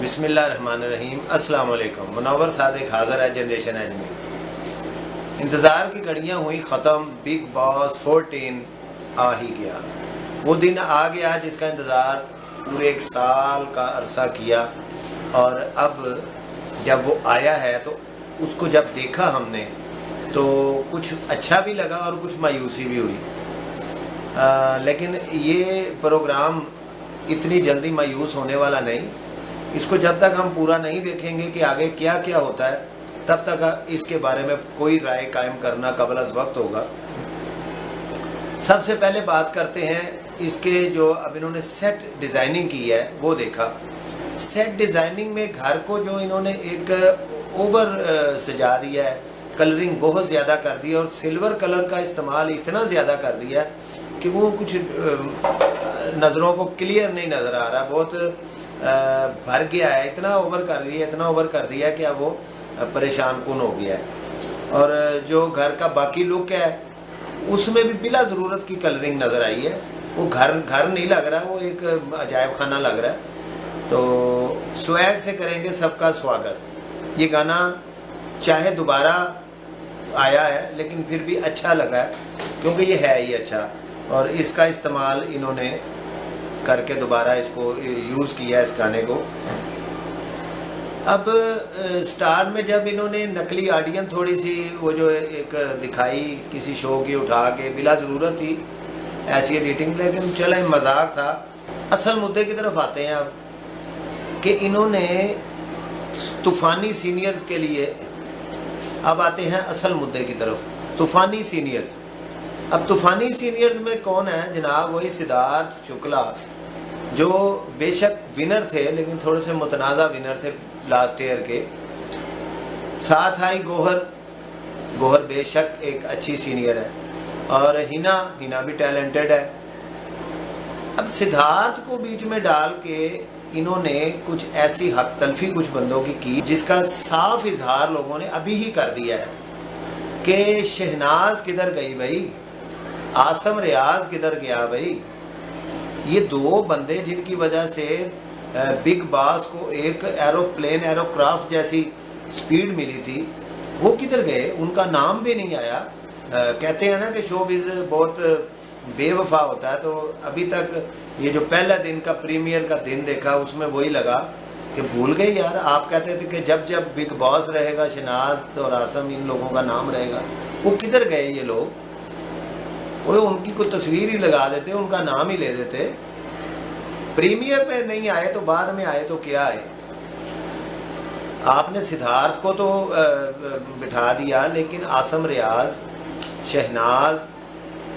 بسم اللہ الرحمن الرحیم۔ السلام علیکم۔ منور صادق حاضر ہے جنریشن ایج میں۔ انتظار کی گھڑیاں ہوئی ختم، بگ باس 14 آ ہی گیا۔ وہ دن آ گیا جس کا انتظار پورے 1 سال کا عرصہ کیا، اور اب جب وہ آیا ہے تو اس کو جب دیکھا ہم نے تو کچھ اچھا بھی لگا اور کچھ مایوسی بھی ہوئی، لیکن یہ پروگرام اتنی جلدی مایوس ہونے والا نہیں۔ اس کو جب تک ہم پورا نہیں دیکھیں گے کہ آگے کیا کیا ہوتا ہے، تب تک اس کے بارے میں کوئی رائے قائم کرنا قبل از وقت ہوگا۔ سب سے پہلے بات کرتے ہیں اس کے جو اب انہوں نے سیٹ ڈیزائننگ کی ہے وہ دیکھا۔ سیٹ ڈیزائننگ میں گھر کو جو انہوں نے ایک اوور سجا دیا ہے، کلرنگ بہت زیادہ کر دی ہے، اور سلور کلر کا استعمال اتنا زیادہ کر دیا ہے کہ وہ کچھ نظروں کو کلیئر نہیں نظر آ رہا، بہت بھر گیا ہے، اتنا اوور کر دیا کہ اب وہ پریشان کن ہو گیا ہے۔ اور جو گھر کا باقی لک ہے اس میں بھی بلا ضرورت کی کلرنگ نظر آئی ہے۔ وہ گھر نہیں لگ رہا، وہ ایک عجائب خانہ لگ رہا ہے۔ تو سویگ سے کریں گے سب کا سواگت۔ یہ گانا چاہے دوبارہ آیا ہے لیکن پھر بھی اچھا لگا ہے، کیونکہ یہ ہے ہی اچھا، اور اس کا استعمال انہوں نے کر کے دوبارہ اس کو یوز کیا اس گانے کو۔ اب سٹارٹ میں جب انہوں نے نقلی آڈین تھوڑی سی وہ جو ایک دکھائی کسی شو کی اٹھا کے، بلا ضرورت تھی ایسی ایڈیٹنگ، لیکن چلیں مذاق تھا۔ اصل مدعے کی طرف آتے ہیں اب، کہ انہوں نے طوفانی سینئرز کے لیے، اب آتے ہیں اصل مدعے کی طرف، طوفانی سینئرز۔ اب طوفانی سینئرز میں کون ہے جناب؟ وہی سدھارتھ شکلا، جو بے شک ونر تھے لیکن تھوڑے سے متنازع ونر تھے لاسٹ ایئر کے۔ ساتھ آئی گوہر بے شک ایک اچھی سینئر ہے، اور ہینا بھی ٹیلنٹڈ ہے۔ اب سدھارتھ کو بیچ میں ڈال کے انہوں نے کچھ ایسی حق تلفی کچھ بندوں کی جس کا صاف اظہار لوگوں نے ابھی ہی کر دیا ہے کہ شہناز کدھر گئی بھائی، عاصم ریاض کدھر گیا بھائی؟ یہ 2 بندے جن کی وجہ سے بگ باس کو ایک ایرو کرافٹ جیسی سپیڈ ملی تھی، وہ کدھر گئے؟ ان کا نام بھی نہیں آیا۔ کہتے ہیں نا کہ شو بز بہت بے وفا ہوتا ہے، تو ابھی تک یہ جو پہلا دن کا پریمیئر کا دن دیکھا اس میں وہی لگا کہ بھول گئے یار۔ آپ کہتے تھے کہ جب بگ باس رہے گا شہناز اور عاصم ان لوگوں کا نام رہے گا، وہ کدھر گئے یہ لوگ؟ وہ ان کی کوئی تصویر ہی لگا دیتے، ان کا نام ہی لے دیتے۔ پریمیئر میں نہیں آئے تو بعد میں آئے تو کیا ہے؟ آپ نے سدھارتھ کو تو بٹھا دیا، لیکن عاصم ریاض، شہناز،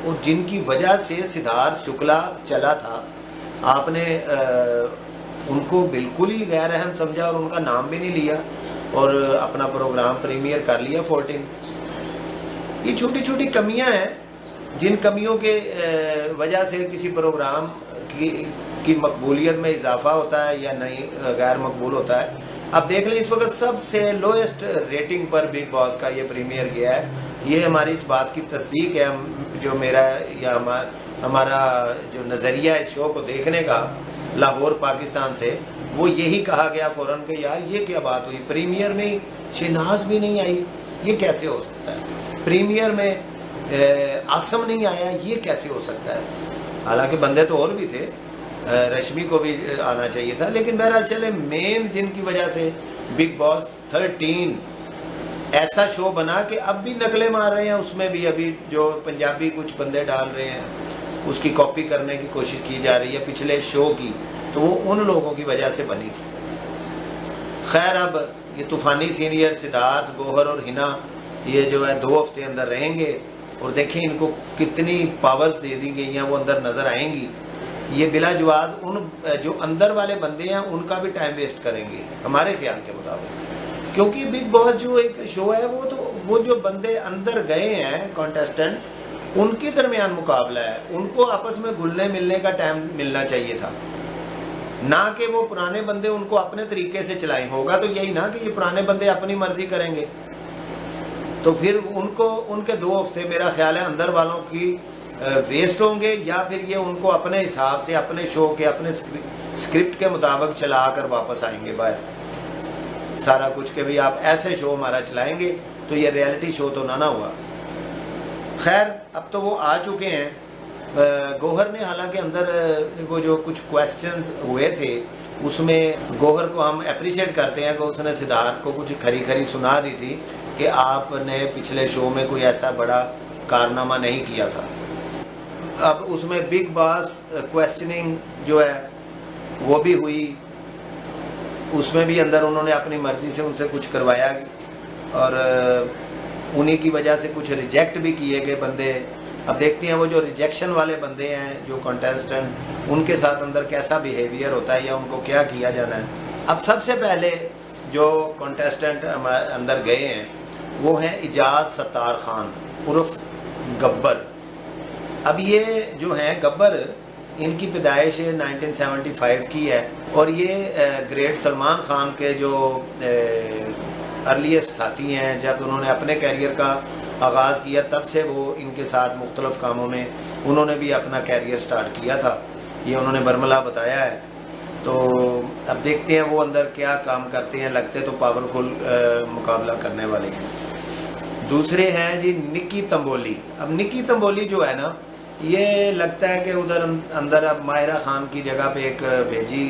اور جن کی وجہ سے سدھارتھ شکلا چلا تھا، آپ نے ان کو بالکل ہی غیر اہم سمجھا اور ان کا نام بھی نہیں لیا، اور اپنا پروگرام پریمیئر کر لیا 14۔ یہ چھوٹی چھوٹی کمیاں ہیں جن کمیوں کے وجہ سے کسی پروگرام کی مقبولیت میں اضافہ ہوتا ہے یا نہیں غیر مقبول ہوتا ہے۔ اب دیکھ لیں اس وقت سب سے لوئسٹ ریٹنگ پر بگ باس کا یہ پریمیئر گیا ہے۔ یہ ہماری اس بات کی تصدیق ہے، جو میرا یا ہمارا جو نظریہ اس شو کو دیکھنے کا لاہور پاکستان سے، وہ یہی کہا گیا فوراً کہ یار یہ کیا بات ہوئی، پریمیئر میں شہناز بھی نہیں آئی، یہ کیسے ہو سکتا ہے؟ پریمیئر میں عاصم نہیں آیا، یہ کیسے ہو سکتا ہے؟ حالانکہ بندے تو اور بھی تھے، رشمی کو بھی آنا چاہیے تھا، لیکن بہرحال چلے مین جن کی وجہ سے بگ باس 13 ایسا شو بنا کہ اب بھی نقلیں مار رہے ہیں، اس میں بھی ابھی جو پنجابی کچھ بندے ڈال رہے ہیں اس کی کاپی کرنے کی کوشش کی جا رہی ہے پچھلے شو کی، تو وہ ان لوگوں کی وجہ سے بنی تھی۔ خیر، اب یہ طوفانی سینئر سدھارتھ، گوہر اور ہینا یہ جو ہے 2 ہفتے اندر رہیں گے، اور دیکھیں ان کو کتنی پاورز دے دی گئی ہیں، وہ اندر نظر آئیں گی۔ یہ بلا جواز ان جو اندر والے بندے ہیں ان کا بھی ٹائم ویسٹ کریں گے ہمارے خیال کے مطابق، کیونکہ بگ باس جو ایک شو ہے وہ جو بندے اندر گئے ہیں کانٹیسٹنٹ، ان کے درمیان مقابلہ ہے، ان کو آپس میں گھلنے ملنے کا ٹائم ملنا چاہیے تھا، نہ کہ وہ پرانے بندے ان کو اپنے طریقے سے چلائیں۔ ہوگا تو یہی نا کہ یہ پرانے بندے اپنی مرضی کریں گے، تو پھر ان کے 2 ہفتے میرا خیال ہے اندر والوں کی ویسٹ ہوں گے یا پھر یہ ان کو اپنے حساب سے اپنے شو کے اپنے اسکرپٹ کے مطابق چلا کر واپس آئیں گے باہر سارا کچھ کہ بھی آپ ایسے شو ہمارا چلائیں گے تو یہ ریئلٹی شو تو نہ ہوا. خیر اب تو وہ آ چکے ہیں. گوہر نے حالانکہ اندر وہ جو کچھ کویسچنز ہوئے تھے اس میں گوہر کو ہم اپریشیٹ کرتے ہیں کہ اس نے سدھارتھ کو کچھ کھری کھری سنا دی تھی کہ آپ نے پچھلے شو میں کوئی ایسا بڑا کارنامہ نہیں کیا تھا. اب اس میں بگ باس کویسچننگ جو ہے وہ بھی ہوئی, اس میں بھی اندر انہوں نے اپنی مرضی سے ان سے کچھ کروایا اور انہی کی وجہ سے کچھ ریجیکٹ بھی کیے گئے بندے. اب دیکھتے ہیں وہ جو ریجیکشن والے بندے ہیں جو کنٹیسٹنٹ ان کے ساتھ اندر کیسا بیہیویئر ہوتا ہے یا ان کو کیا کیا جانا ہے. اب سب سے پہلے جو کنٹیسٹنٹ اندر گئے ہیں وہ ہیں اعجاز ستار خان عرف گبر. اب یہ جو ہیں گبر ان کی پیدائش 1975 کی ہے اور یہ گریٹ سلمان خان کے جو ارلیسٹ ساتھی ہیں. جب انہوں نے اپنے کیریئر کا آغاز کیا تب سے وہ ان کے ساتھ مختلف کاموں میں انہوں نے بھی اپنا کیریئر سٹارٹ کیا تھا, یہ انہوں نے برملا بتایا ہے. تو اب دیکھتے ہیں وہ اندر کیا کام کرتے ہیں, لگتے تو پاورفل مقابلہ کرنے والے ہیں. دوسرے ہیں جی نکی تمبولی. اب نکی تمبولی جو ہے نا یہ لگتا ہے کہ ادھر اندر اب ماہرہ خان کی جگہ پہ ایک بھیجی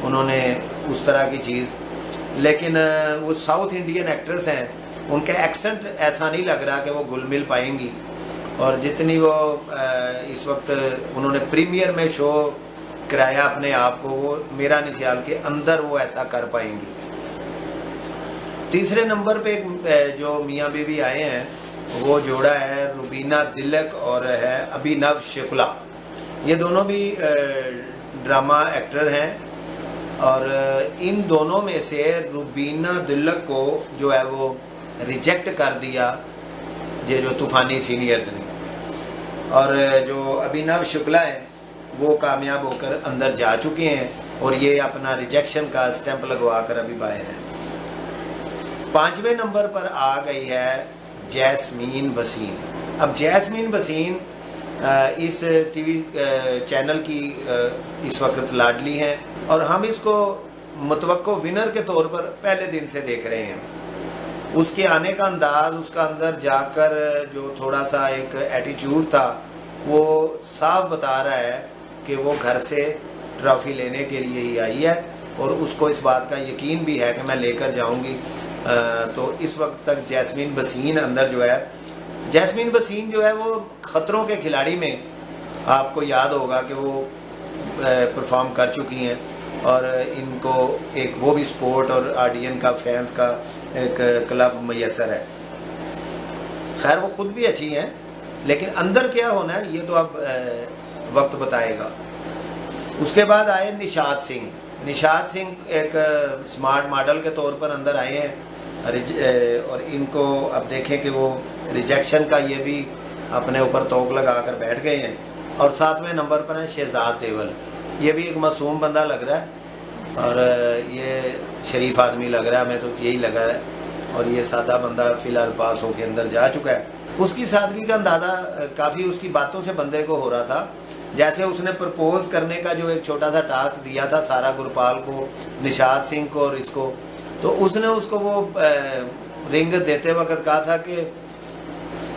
انہوں نے اس طرح کی چیز, لیکن وہ ساؤتھ انڈین ایکٹریس ہیں, ان کا ایکسنٹ ایسا نہیں لگ رہا کہ وہ گل مل پائیں گی, اور جتنی وہ اس وقت انہوں نے پریمیئر میں شو کرایا اپنے آپ کو, وہ میرا نہیں خیال کہ اندر وہ ایسا کر پائیں گی. تیسرے نمبر پہ جو میاں بیوی آئے ہیں وہ جوڑا ہے روبینہ دلک اور ہے ابھینو شکلا. یہ دونوں بھی ڈرامہ ایکٹر ہیں اور ان دونوں میں سے روبینہ دلک کو جو ہے وہ ریجیکٹ کر دیا یہ جو طوفانی سینئرز نے, اور جو ابھینو شکلا ہیں وہ کامیاب ہو کر اندر جا چکے ہیں اور یہ اپنا ریجیکشن کا اسٹیمپ لگوا کر ابھی باہر ہیں. 5ویں نمبر پر آ گئی ہے جیسمین بھسین. اب جیسمین بھسین اس ٹی وی چینل کی اس وقت لاڈلی ہیں اور ہم اس کو متوقع ونر کے طور پر پہلے دن سے دیکھ رہے ہیں. اس کے آنے کا انداز, اس کا اندر جا کر جو تھوڑا سا ایک ایٹیچیوڈ تھا وہ صاف بتا رہا ہے کہ وہ گھر سے ٹرافی لینے کے لیے ہی آئی ہے اور اس کو اس بات کا یقین بھی ہے کہ میں لے کر جاؤں گی. تو اس وقت تک جیسمین بھسین اندر جو ہے, جیسمین بھسین جو ہے وہ خطروں کے کھلاڑی میں آپ کو یاد ہوگا کہ وہ پرفارم کر چکی ہیں اور ان کو ایک وہ بھی سپورٹ اور آڈین کا فینس کا ایک کلب میسر ہے. خیر وہ خود بھی اچھی ہیں لیکن اندر کیا ہونا ہے یہ تو اب وقت بتائے گا. اس کے بعد آئے نشاد سنگھ. نشاد سنگھ ایک سمارٹ ماڈل کے طور پر اندر آئے ہیں اور ان کو اب دیکھیں کہ وہ ریجیکشن کا یہ بھی اپنے اوپر توق لگا کر بیٹھ گئے ہیں. اور 7ویں نمبر پر ہیں شہزاد دیول. یہ بھی ایک معصوم بندہ لگ رہا ہے اور یہ شریف آدمی لگ رہا ہے, ہمیں تو یہی لگا ہے, اور یہ سادہ بندہ فی الحال پاس ہو کے اندر جا چکا ہے. اس کی سادگی کا اندازہ کافی اس کی باتوں سے بندے کو ہو رہا تھا, جیسے اس نے پرپوز کرنے کا جو ایک چھوٹا سا ٹاسک دیا تھا سارا گرپال کو, نشاد سنگھ کو اور اس کو, تو اس نے اس کو وہ رنگ دیتے وقت کہا تھا کہ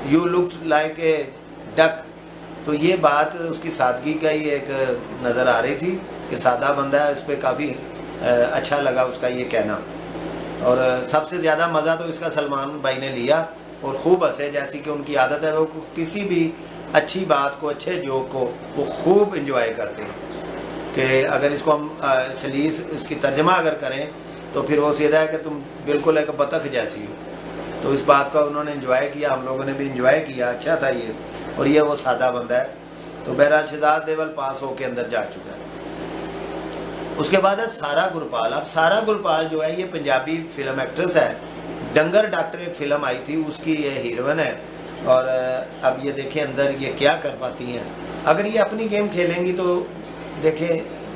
یو لکس لائک اے ڈک. تو یہ بات اس کی سادگی کا ہی ایک نظر آ رہی تھی کہ سادہ بندہ ہے, اس پہ کافی اچھا لگا اس کا یہ کہنا. اور سب سے زیادہ مزہ تو اس کا سلمان بھائی نے لیا اور خوب ہنسے, جیسی کہ ان کی عادت ہے, وہ کسی بھی اچھی بات کو, اچھے جوک کو وہ خوب انجوائے کرتے ہیں. کہ اگر اس کو ہم سلیس اس کی ترجمہ اگر کریں تو پھر وہ سیدھا ہے کہ تم بالکل ایک بطخ جیسی ہو. تو اس بات کا انہوں نے انجوائے کیا, ہم لوگوں نے بھی انجوائے کیا, اچھا تھا یہ. اور یہ وہ سادہ بندہ ہے. تو بہرحال شہزاد دیول پاس ہو کے اندر جا چکا ہے. اس کے بعد ہے سارا گرپال. اب سارا گرپال جو ہے یہ پنجابی فلم ایکٹریس ہے. ڈنگر ڈاکٹر ایک فلم آئی تھی, اس کی یہ ہیروئن ہے. اور اب یہ دیکھیں اندر یہ کیا کر پاتی ہیں. اگر یہ اپنی گیم کھیلیں گی تو دیکھیں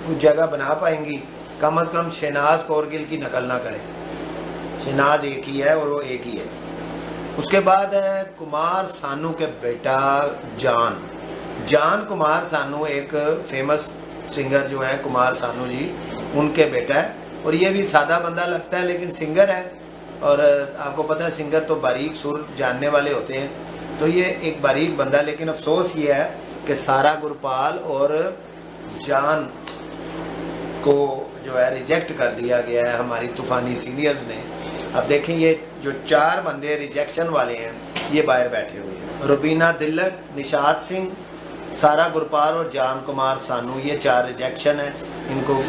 کچھ جگہ بنا پائیں گی. کم از کم شہناز کورگل کی نقل نہ کریں. شہناز ایک ہی ہے اور وہ ایک ہی ہے. اس کے بعد ہے کمار سانو کے بیٹا جان. جان کمار سانو ایک فیمس سنگر جو ہیں کمار سانو جی، ان کے بیٹا ہے، اور یہ بھی سادہ بندہ لگتا ہے لیکن سنگر ہے، اور آپ کو پتہ ہے سنگر تو باریک سر جاننے والے ہوتے ہیں، تو یہ ایک باریک بندہ، لیکن افسوس یہ ہے کہ سارا گرپال اور جان کو جو ہے ریجیکٹ کر دیا گیا ہے ہماری طوفانی سینئرز نے۔ اب دیکھیں یہ جو 4 بندے ریجیکشن والے ہیں یہ باہر بیٹھے ہوئے ہیں، روبینہ دلک، نشاد سنگھ، سارا گرپال اور جان کمار سانو، یہ 4 ریجیکشن ہیں۔ ان کو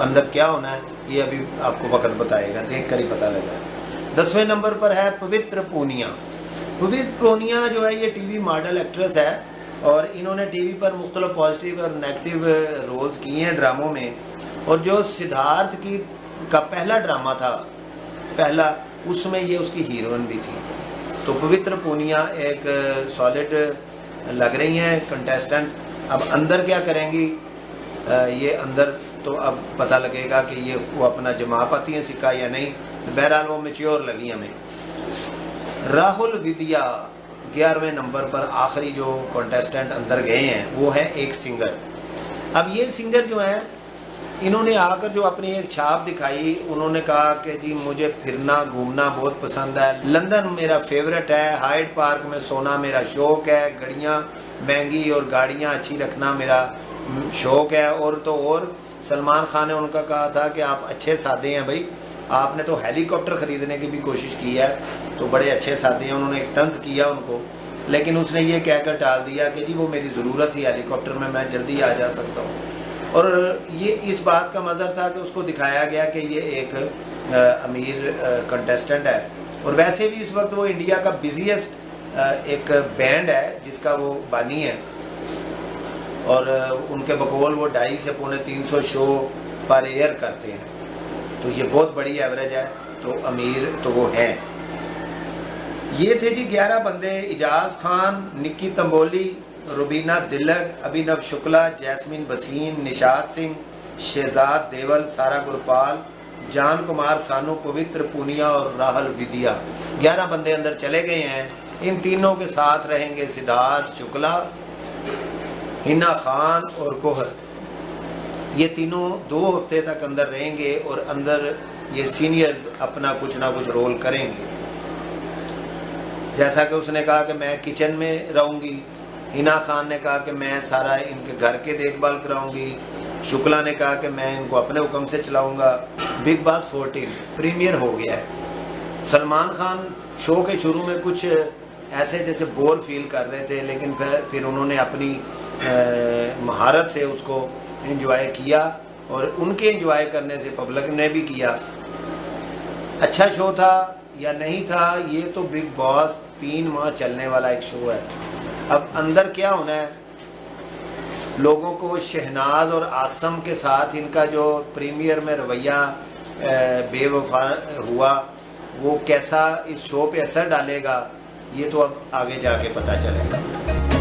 اندر کیا ہونا ہے یہ ابھی آپ کو وقت بتائے گا، دیکھ کر ہی پتہ لگا۔ 10ویں نمبر پر ہے پوتر پونیا۔ پوتر پونیا جو ہے یہ ٹی وی ماڈل ایکٹریس ہے، اور انہوں نے ٹی وی پر مختلف پازیٹیو اور نیگیٹو رولز کیے ہیں ڈراموں میں، اور جو سدھارتھ کا پہلا ڈرامہ تھا پہلا، اس میں یہ اس کی ہیروئن بھی تھی۔ تو پوتر پونیا ایک سالڈ لگ رہی ہیں کنٹیسٹنٹ۔ اب اندر کیا کریں گی یہ اندر تو اب پتہ لگے گا کہ یہ وہ اپنا جما پاتی ہیں سکہ یا نہیں، بہرحال وہ میچیور لگی ہمیں۔ راہل ودیا 11ویں نمبر پر آخری جو کنٹیسٹنٹ اندر گئے ہیں وہ ہے ایک سنگر۔ اب یہ سنگر جو ہیں انہوں نے آ کر جو اپنی ایک چھاپ دکھائی، انہوں نے کہا کہ جی مجھے پھرنا گھومنا بہت پسند ہے، لندن میرا فیورٹ ہے، ہائیڈ پارک میں سونا میرا شوق ہے، گھڑیاں مہنگی اور گاڑیاں اچھی رکھنا میرا شوق ہے، اور تو اور سلمان خان نے ان کا کہا تھا کہ آپ اچھے سادے ہیں بھائی، آپ نے تو ہیلی کاپٹر خریدنے کی بھی کوشش کی ہے، تو بڑے اچھے سادے ہیں۔ انہوں نے ایک طنز کیا ان کو، لیکن اس نے یہ کہہ کر ٹال دیا کہ جی وہ میری ضرورت تھی ہیلی کاپٹر میں جلدی آ جا سکتا ہوں۔ اور یہ اس بات کا مظہر تھا کہ اس کو دکھایا گیا کہ یہ ایک امیر کنٹیسٹنٹ ہے، اور ویسے بھی اس وقت وہ انڈیا کا بزیسٹ ایک بینڈ ہے جس کا وہ بانی ہے، اور ان کے بقول وہ 250 سے 350 شو پر ایئر کرتے ہیں، تو یہ بہت بڑی ایوریج ہے، تو امیر تو وہ ہیں۔ یہ تھے جی 11 بندے: اعجاز خان، نکی تمبولی، روبینہ دلک، ابھینو شکلا، جیسمین بسین، نشاد سنگھ، شہزاد دیول، سارا گرپال، جان کمار سانو، پوتر پونیا اور راہل ودیا۔ 11 بندے اندر چلے گئے ہیں۔ ان تینوں کے ساتھ رہیں گے سدھارتھ شکلا، ہنا خان اور گوہر۔ یہ تینوں 2 ہفتے تک اندر رہیں گے، اور اندر یہ سینئرز اپنا کچھ نہ کچھ رول کریں گے۔ جیسا کہ اس نے کہا کہ میں کچن میں رہوں گی، ہنا خان نے کہا کہ میں سارا ان کے گھر کے دیکھ بھال کراؤں گی، شکلا نے کہا کہ میں ان کو اپنے حکم سے چلاؤں گا۔ بگ باس 14 پریمیئر ہو گیا ہے۔ سلمان خان شو کے شروع میں کچھ ایسے جیسے بور فیل کر رہے تھے، لیکن پھر انہوں نے اپنی مہارت سے اس کو انجوائے کیا، اور ان کے انجوائے کرنے سے پبلک نے بھی کیا۔ اچھا شو تھا یا نہیں تھا، یہ تو بگ باس 3 ماہ چلنے والا ایک شو ہے۔ اب اندر کیا ہونا ہے، لوگوں کو شہناز اور عاصم کے ساتھ ان کا جو پریمیئر میں رویہ بے وفا ہوا وہ کیسا اس شو پہ اثر ڈالے گا، یہ تو اب آگے جا کے پتہ چلے گا۔